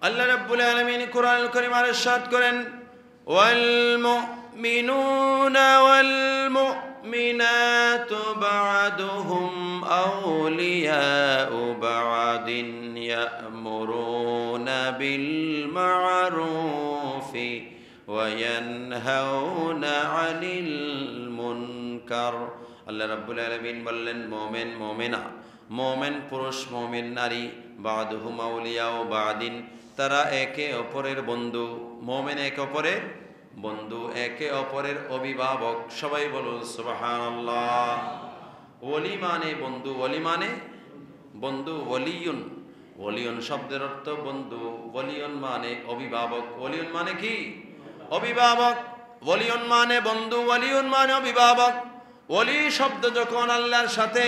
আল্লাহ রাব্বুল আলামিন কোরআনুল কারীমে ইরশাদ করেন, ওয়াল মুমিনুনা ওয়াল মুমিনাতু বা'দুহুম আউলিয়াউ বা'দিন ইয়া'মুরুনা বিল মা'রুফি ওয়া ইয়ানহাউনা আনিল মুনকার। আল্লাহ রাব্বুল আলামিন বললেন, মুমিন মুমিনা, মুমিন পুরুষ মুমিন নারী, বা'দুহুম আউলিয়াউ বা'দিন, তারা একে অপরের বন্ধু। মুমিন একে অপরের বন্ধু, একে অপরের অভিভাবক। সবাই বলুন সুবহানাল্লাহ। ওলি মানে বন্ধু, ওলি মানে বন্ধু। ওলিয়ুন, ওলিয়ুন শব্দের অর্থ বন্ধু, ওলিয়ুন মানে অভিভাবক। ওলিয়ুন মানে কি? অভিভাবক। ওলিয়ুন মানে বন্ধু, ওলিয়ুন মানে অভিভাবক। ওলি শব্দ যখন আল্লাহর সাথে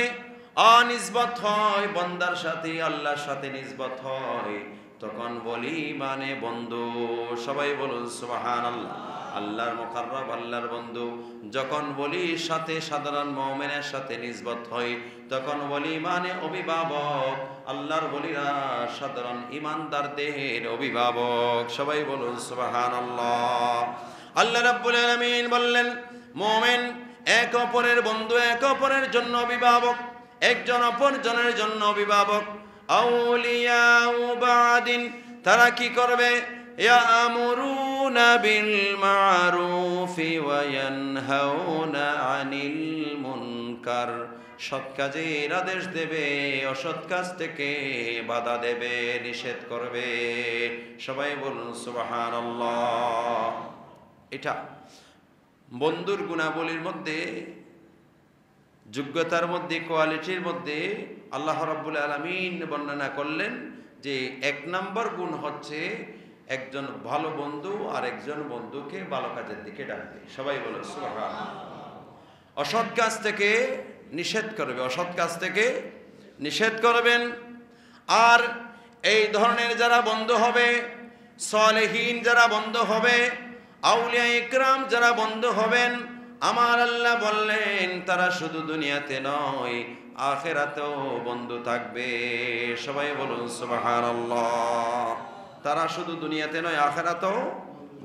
নিসবত হয়, বান্দার সাথে আল্লাহর সাথে নিসবত হয়, তখন ওলি মানে বন্ধু। সবাই বলুন সুবহানাল্লাহ। আল্লাহর মুকাররব, আল্লাহর বন্ধু। যখন ওলির সাথে সাধারণ মুমিনের সাথে নিসবত হয়, তখন ওলি মানে অভিভাবক। আল্লাহর ওলিরা সাধারণ ঈমানদারদের অভিভাবক। সবাই বলুন সুবহানাল্লাহ। আল্লাহ রাব্বুল আলামিন বললেন, মুমিন এক অপরের বন্ধু, এক অপরের জন্য অভিভাবক, একজন অপরজনের জন্য অভিভাবক। আউলিয়াউ বা'দিন, তারা কি করবে? ইয়া'মুরুনা বিল মা'রুফি ওয়া ইয়ানহাউনা আনিল মুনকার, সৎ কাজের আদেশ দেবে, অসৎ কাজ থেকে বাধা দেবে, নিষেধ করবে। সবাই বলুন সুবহানাল্লাহ। এটা বন্ধুর গুণাবলীর মধ্যে, যোগ্যতার মধ্যে, কোয়ালিটির মধ্যে আল্লাহ রাব্বুল আলামিন বর্ণনা করলেন যে 1 নম্বর গুণ হচ্ছে একজন ভালো বন্ধু আর একজন বন্ধুকে ভালো কাজের দিকে ডাকবে। সবাই বলো সুবহানাল্লাহ। অসৎ কাজ থেকে নিষেধ করবে, অসৎ কাজ থেকে নিষেধ করবেন। আর এই ধরনের যারা বন্ধু হবে, সালেহীন যারা বন্ধু হবে, আউলিয়া ইকরাম যারা বন্ধু হবেন, আমার আল্লাহ বললেন তারা শুধু দুনিয়াতে নয় আখিরাতেও বন্ধু থাকবে। সবাই বলুন সুবহানাল্লাহ। তারা শুধু দুনিয়াতে নয় আখিরাতেও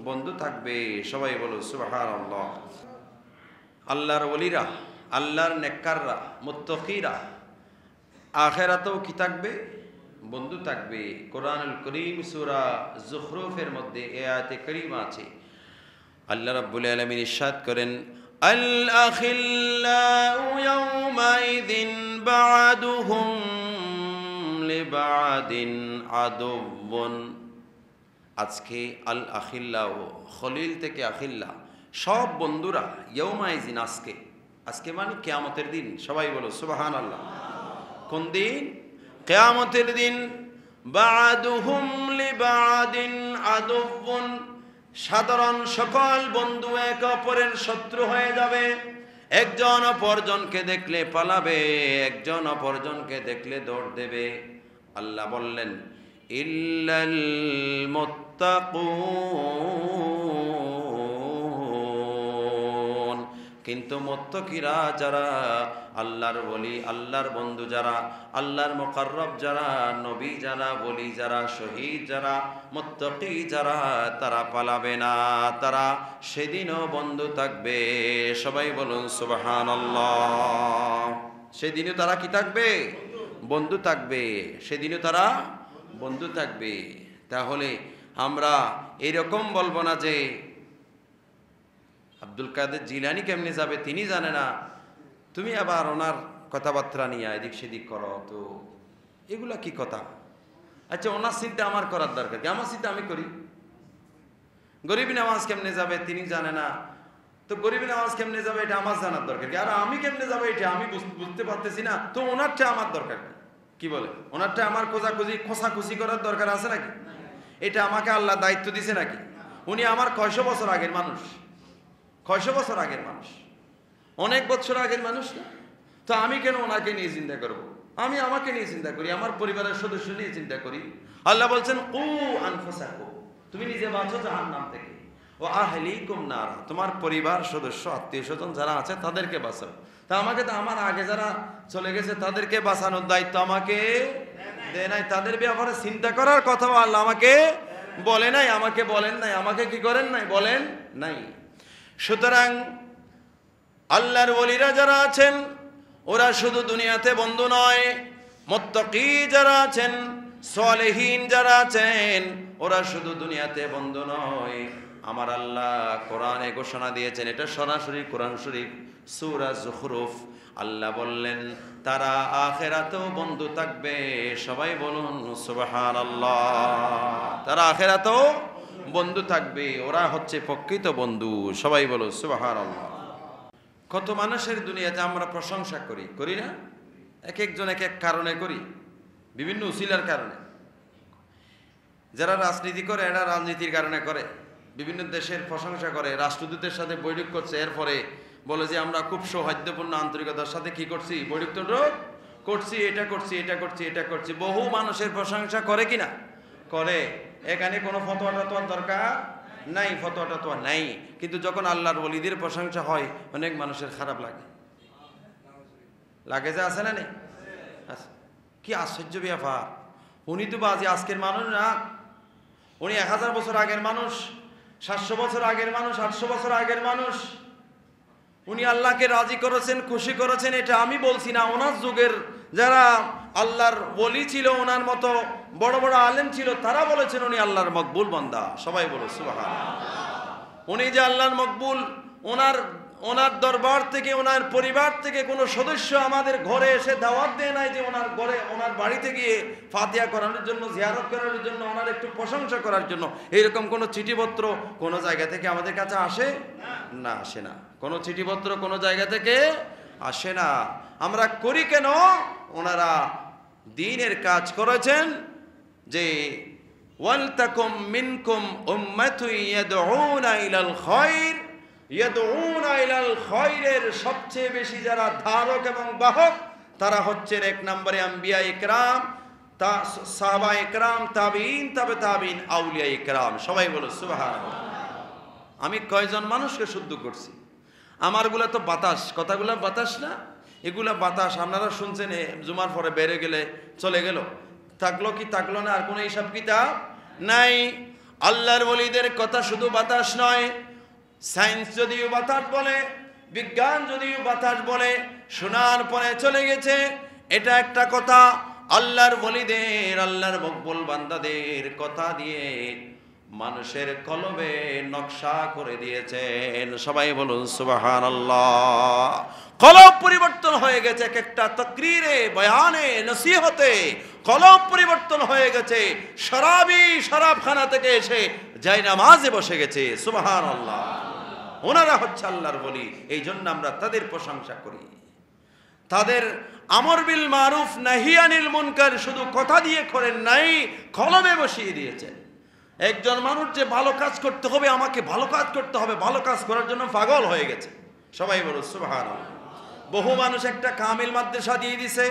বন্ধু থাকবে। সবাই বলুন সুবহানাল্লাহ। আল্লাহর ওলিরা, আল্লাহর নেককাররা, মুত্তাকিরা আখিরাতেও কি থাকবে? বন্ধু থাকবে। কোরআনুল কারীম সূরা যুখরুফের মধ্যে এই আয়াতে কারীমা আছে। আল্লাহ রাব্বুল আলামিন ইরশাদ করেন, আল আখিল্লাউ ইয়াউমাইযিন বা'দুহুম লিবা'দিন আদুওয়ুন। আজকে আল আখিল্লাউ, খলিল থেকে আখিল্লা, সব বন্ধুরা, ইয়াউমাইযিন আজকে, আজকে মানে কিয়ামতের দিন। সবাই বলো সুবহানাল্লাহ। কোন দিন? কিয়ামতের দিন। বা'দুহুম লিবা'দিন আদুওয়ুন, সাধারণ সকল বন্ধু এক অপরের শত্রু হয়ে যাবে। একজন অপরজনকে দেখলে পালাবে, একজন অপরজনকে দেখলে দৌড় দেবে। আল্লাহ বললেন, ইল্লাল মুত্তাকুন, কিন্তু মুত্তাকিরা যারা, আল্লাহর ওলি, আল্লাহর বন্ধু যারা, আল্লাহর মুকাররব যারা, নবী যারা, ওলি যারা, শহীদ যারা, মুত্তাকি যারা, তারা পালাবে না, তারা সেদিনও বন্ধু থাকবে। সবাই বলুন সুবহানাল্লাহ। সেদিনও তারা কি থাকবে? বন্ধু থাকবে। সেদিনও তারা বন্ধু থাকবে। তাহলে আমরা এরকম বলবো না যে আব্দুল কাদের জিলানী কেমনে যাবে তিনি জানে না, তুমি আবার ওনার কথাবার্তা নিয়ে এদিক সেদিক করো, তো এগুলা কি কথা? আচ্ছা, ওনার চিন্তা আমার করার দরকার কি? আমার চিন্তা আমি করি। গরিব নামাজ কেমনে যাবে তিনি জানে না, তো গরিব নামাজ কেমনে যাবে এটা আমার জানার দরকার কি? আর আমি কেমনে যাবো এটা আমি বুঝতে পারতেছি না, তো ওনারটা আমার দরকার কি? বলে ওনারটা আমার খোঁচাখুচি করার দরকার আছে নাকি? এটা আমাকে আল্লাহ দায়িত্ব দিছে নাকি? উনি আমার কয়শো বছর আগের মানুষ, কয়শো বছর আগের মানুষ, অনেক বছর আগের মানুষ না? তো আমি কেন ওনাকে নিয়ে চিন্তা করব? আমি আমাকে নিয়ে চিন্তা করি, আমার পরিবারের সদস্য নিয়ে চিন্তা করি। আল্লাহ বলছেন, কু আনফুসাকুম, তুমি নিজে বাঁচো জাহান্নাম থেকে, ও আহলিকুম নার, তোমার পরিবার সদস্য, আত্মীয় স্বজন যারা আছে তাদেরকে বাঁচাও। তা আমাকে তো আমার আগে যারা চলে গেছে তাদেরকে বাঁচানোর দায়িত্ব আমাকে দেয় নাই, তাদের ব্যাপারে চিন্তা করার কথা আল্লাহ আমাকে বলে নাই, আমাকে বলেন নাই, আমাকে কি করেন নাই, বলেন নাই। সুতরাং আল্লাহর ওলিরা যারা আছেন ওরা শুধু দুনিয়াতে বন্ধু নয়, মুত্তাকি যারা আছেন, সালেহীন যারা আছেন ওরা শুধু দুনিয়াতে বন্ধু নয়। আমার আল্লাহ কোরআনে ঘোষণা দিয়েছেন, এটা সরাসরি কোরআন শরীফ সূরা যুখরুফ। আল্লাহ বললেন তারা আখিরাতেও বন্ধু থাকবে। সবাই বলুন সুবহানাল্লাহ। তারা আখিরাতেও বন্ধু থাকবে, ওরা হচ্ছে প্রকৃত বন্ধু। সবাই বলো সুবহানাল্লাহ। কত মানুষের দুনিয়াতে আমরা প্রশংসা করি, করি না? এক একজন এক এক কারণে করি, বিভিন্ন উসিলার কারণে। যারা রাজনীতি করে এরা রাজনীতির কারণে করে, বিভিন্ন দেশের প্রশংসা করে, রাষ্ট্রদূতের সাথে বৈঠক করছে, এরপরে বলে যে আমরা খুব সৌহার্দ্যপূর্ণ আন্তরিকতার সাথে কি করছি, বৈঠক করছি, এটা করছি, এটা করছি, এটা করছি। বহু মানুষের প্রশংসা করে কিনা? করে। এখানে কোনো ফতোয়াটা তো দরকার নাই, ফতোয়াটা তো নাই। কিন্তু যখন আল্লাহর ওলিদের প্রশংসা হয় অনেক মানুষের খারাপ লাগে, লাগে যে আছে না নেই? কি আশ্চর্য ব্যাপার! উনি তো বাজে আজকের মানুষ না, উনি 1000 বছর আগের মানুষ, 700 বছর আগের মানুষ, 800 বছর আগের মানুষ। উনি আল্লাহকে রাজি করেছেন, খুশি করেছেন, এটা আমি বলছি না। ওনার যুগের যারা আল্লাহর ওলি ছিল, ওনার মতো বড় বড় আলেম ছিল, তারা বলেছেন উনি আল্লাহর মকবুল বান্দা। সবাই বলো সুবহানাল্লাহ। উনি যে আল্লাহর মকবুল, ওনার দরবার থেকে, ওনার পরিবার থেকে কোনো সদস্য আমাদের ঘরে এসে দাওয়াত দেয় নাই যে ওনার ঘরে, ওনার বাড়িতে গিয়ে ফাতিহা করানোর জন্য, জিয়ারত করানোর জন্য, ওনার একটু প্রশংসা করার জন্য। এইরকম কোনো চিঠিপত্র কোনো জায়গা থেকে আমাদের কাছে আসে না, আসে না। কোনো চিঠিপত্র কোনো জায়গা থেকে আসে না। আমরা করি কেন? ওনারা দ্বীনের কাজ করেছেন যে ওয়ালতাকুম মিনকুম উম্মাতুন ইয়াদউনা ইলাল খায়র, ইয়াদউনা ইলাল খায়রের সবচেয়ে বেশি যারা ধারক এবং বাহক তারা হচ্ছেন 1 নম্বরে আম্বিয়া ইকরাম, সাহাবা ইকরাম, তাবিঈন, তাবে তাবিঈন, আউলিয়া ইকরাম। সবাই বলো সুবহানাল্লাহ। আমি কয়জন মানুষকে শুদ্ধ করছি? আমারগুলা তো বাতাস, কথাগুলা বাতাস না, এগুলা বাতাস। আপনারা শুনছেন জুমার পরে বেড়ে গেলে চলে গেল, থাকলো কি থাকলো না, আর কোনো হিসাব কিতাব নাই। আল্লাহর ওলিদের কথা শুধু বাতাস নয়, সায়েন্স যদিও বাতাস বলে, বিজ্ঞান যদিও বাতাস বলে, শোনার পরে চলে গেছে, এটা একটা কথা। আল্লাহর ওলিদের, আল্লাহর মকবুল বান্দাদের কথা দিয়ে মানুষের কলবে নকশা করে দিয়েছেন। সবাই বলুন সুবহানাল্লাহ। কলব পরিবর্তন হয়ে গেছে, এক একটা তাকরীরে, বয়ানে, নসিহতে কলব পরিবর্তন হয়ে গেছে। শরাবি শরাবখানা থেকে এসে জায়নামাজে বসে গেছে। সুবহানাল্লাহ। ওনারা হচ্ছে আল্লাহর ওলি, এই জন্য আমরা তাদের প্রশংসা করি। তাদের আমর বিল মারুফ নাহি আনিল মুনকার শুধু কথা দিয়ে করেন নাই, কলবে বসিয়ে দিয়েছেন। একজন মানুষ যে ভালো কাজ করতে হবে, আমাকে ভালো কাজ করতে হবে, ভালো কাজ করার জন্য পাগল হয়ে গেছে। সবাই বলো সুবহানাল্লাহ। বহু মানুষ একটা কামিল মাদ্রাসা দিয়ে দিছে,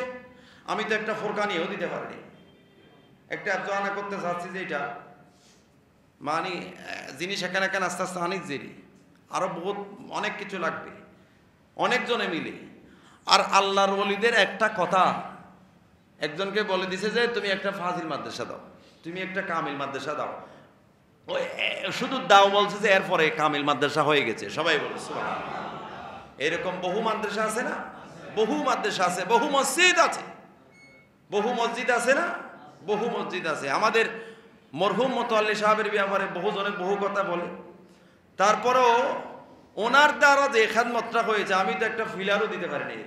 আমি তো একটা ফোরকানিও দিতে পারিনি। একটা জানা করতে চাচ্ছি যে এটা মানে জিনিস এখানে এখানে আস্তে আস্তে আনিস জেরি, আরো বহুত অনেক কিছু লাগবে, অনেকজনে মিলে। আর আল্লাহর ওলিদের একটা কথা, একজনকে বলে দিছে যে তুমি একটা ফাজিল মাদ্রাসা দাও, তুমি একটা কামিল মাদ্রাসা দাও। ওই শুধু দাও বলছে যে এরপরে কামিল মাদ্রাসা হয়ে গেছে। সবাই বলো সুবহানাল্লাহ। এরকম বহু মাদ্রাসা আছে না? বহু মাদ্রাসা আছে, বহু মসজিদ আছে, বহু মসজিদ আছে না? বহু মসজিদ আছে। আমাদের মরহুম মোতাল্লি সাহেবের ব্যাপারে বহুজনে বহু কথা বলে, তারপরেও ওনার দ্বারা যে খেদমতটা হয়েছে, আমি তো একটা ফিলারও দিতে পারিনি।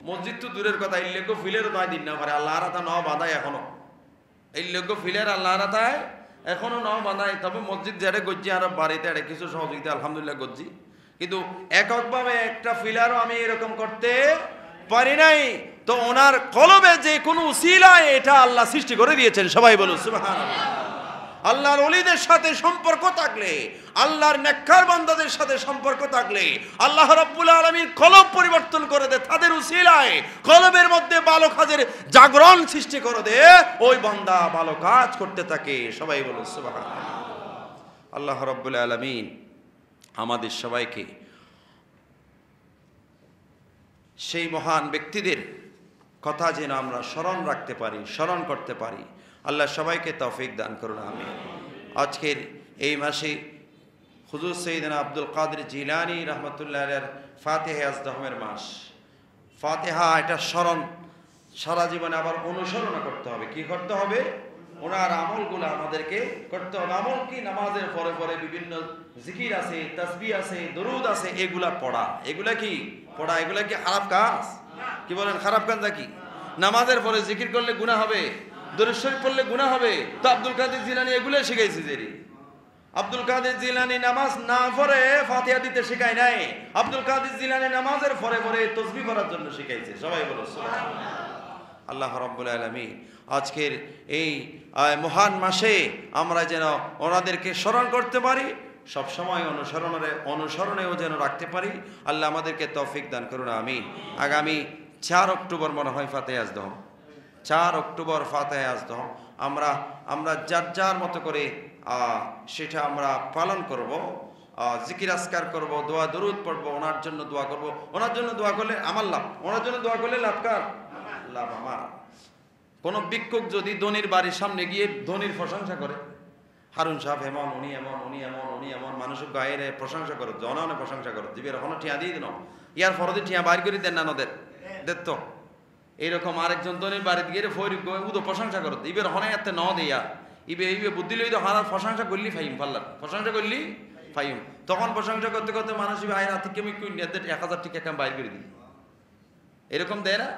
মসজিদ তো দূরের কথা, এই লোক ফিলেরও তাই দিন না পারে। আল্লাহ রাতা ন বাঁধায় এখনো, এই লোক ফিলের আল্লাহ রাতায় এখনো ন বাঁধায়। তবে মসজিদ যেটা গজ্জি, আর বাড়িতে এটা কিছু সহযোগিতা আলহামদুলিল্লাহ গজ্জি, কিন্তু এককভাবে একটা ফিলারও আমি এরকম করতে পারি নাই। তো ওনার কলবে যে কোনো উসিলায় এটা আল্লাহ সৃষ্টি করে দিয়েছেন। সবাই বলুন সুবহানাল্লাহ। আল্লাহর ওলিদের সাথে সম্পর্ক থাকলে, আল্লাহর নেককার বান্দাদের সাথে সম্পর্ক থাকলে আল্লাহ রাব্বুল আলামিন কলব পরিবর্তন করে দেয়। তাদের উসিলায় কলবের মধ্যে ভালো কাজের জাগরণ সৃষ্টি করে দেয়, ওই বান্দা ভালো কাজ করতে থাকে। সবাই বলুন সুবহানাল্লাহ। আল্লাহ রাব্বুল আলামিন আমাদের সবাইকে সেই মহান ব্যক্তিদের কথা যেন আমরা স্মরণ রাখতে পারি, স্মরণ করতে পারি। আল্লাহ সবাইকে তৌফিক দান করুন, আমিন। আজকের এই মাসে হুজুর সৈয়দনা আব্দুল কাদের জিলানী রহমতুল্লাহ আলাইহির ফাতিহা আজদহমের মাস। ফাতিহা এটা স্মরণ, সারা জীবনে আবার অনুসরণ করতে হবে। কি করতে হবে? ওনার আমলগুলো আমাদেরকে করতে হবে। আমল কি? নামাজের পরে পরে বিভিন্ন জিকির আছে, তাসবিহ আছে, দরুদ আছে, এগুলা পড়া। এগুলা কি পড়া? এগুলা কি খারাপ কাজ? কি বলেন, খারাপ কাজ নাকি? নামাজের পরে জিকির করলে গুনাহ হবে, দরুদ শরীফ পড়লে গুনাহ হবে। তো আব্দুল কাদের জিলানী এগুলো শিখাইছে। যে আব্দুল কাদের জিলানী নামাজ না পড়ে ফাতিহা দিতে শেখায় নাই। আব্দুল কাদের জিলানী নামাজের পরে পরে তাসবিহ করার জন্য শিখাইছে। সবাই বলো সুবহানাল্লাহ। আল্লাহ রাব্বুল আলামিন আজকের এই মহান মাসে আমরা যেন ওনাদেরকে স্মরণ করতে পারি, সব সময় অনুসরণেও যেন রাখতে পারি। আল্লাহ আমাদেরকে তৌফিক দান করুন, আমিন। আগামী 4 অক্টোবর মনে হয় ফাতিহা আজদহম। 4 অক্টোবর ফাতিহা আজদহম আমরা যার যার মতো করে সেটা আমরা পালন করব। জিকির আজকার করব, দোয়া দরুদ পড়ব, ওনার জন্য দোয়া করব। ওনার জন্য দোয়া করলে আমার লাভ, ওনার জন্য দোয়া করলে লাভ কার? লাভ আমার। কোন ভিক্ষুক যদি ধনির বাড়ির সামনে গিয়ে ধনির প্রশংসা করে, হারুন সাহেব এমন, উনি এমন, উনি এমন, উনি এমন, মানুষের গায়ের প্রশংসা করো, জনগণের প্রশংসা করো, দিবের এখনো টিয়া দিয়ে দিন, ইয়ার ফরদি টিয়া বাইর করে দেন না নদের দেখ তো। এইরকম আরেকজন ধনির বাড়িতে গিয়ে ফৈর উদো প্রশংসা করো, ইবের হনে এত ন দেয়া ইবে বুদ্ধি লই তো হারার প্রশংসা করলি ফাইম পাল্লার, প্রশংসা করলি ফাইম। তখন প্রশংসা করতে করতে মানুষ আয় রাতে কেমি 1000 টাকা বাইর করে দিই। এরকম দেয় না?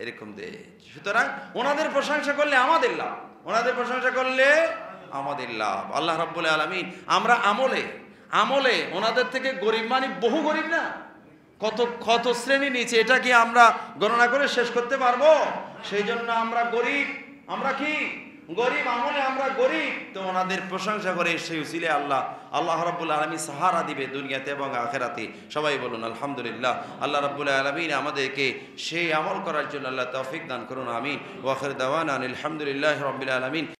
এরকম দেয়। সুতরাং ওনাদের প্রশংসা করলে আমাদের লাভ, ওনাদের প্রশংসা করলে আমাদের লাভ। আল্লাহ রাব্বুল আলামিন আমরা আমলে ওনাদের থেকে গরিব, মানে বহু গরিব না, কত শ্রেণী নিচে, এটা কি আমরা গণনা করে শেষ করতে পারবো? সেই জন্য আমরা গরিব। আমরা কি গরিব? আমলে আমরা গরিব। তো ওনাদের প্রশংসা করে সেই উসিলে আল্লাহ রাব্বুল আলামিন সাহারা দিবে দুনিয়াতে এবং আখিরাতে। সবাই বলুন আলহামদুলিল্লাহ। আল্লাহ রাব্বুল আলামিন আমাদেরকে সেই আমল করার জন্য আল্লাহ তৌফিক দান করুন, আমিন। ওয়া আখির দাওয়ানা আলহামদুলিল্লাহি রাব্বিল আলামিন।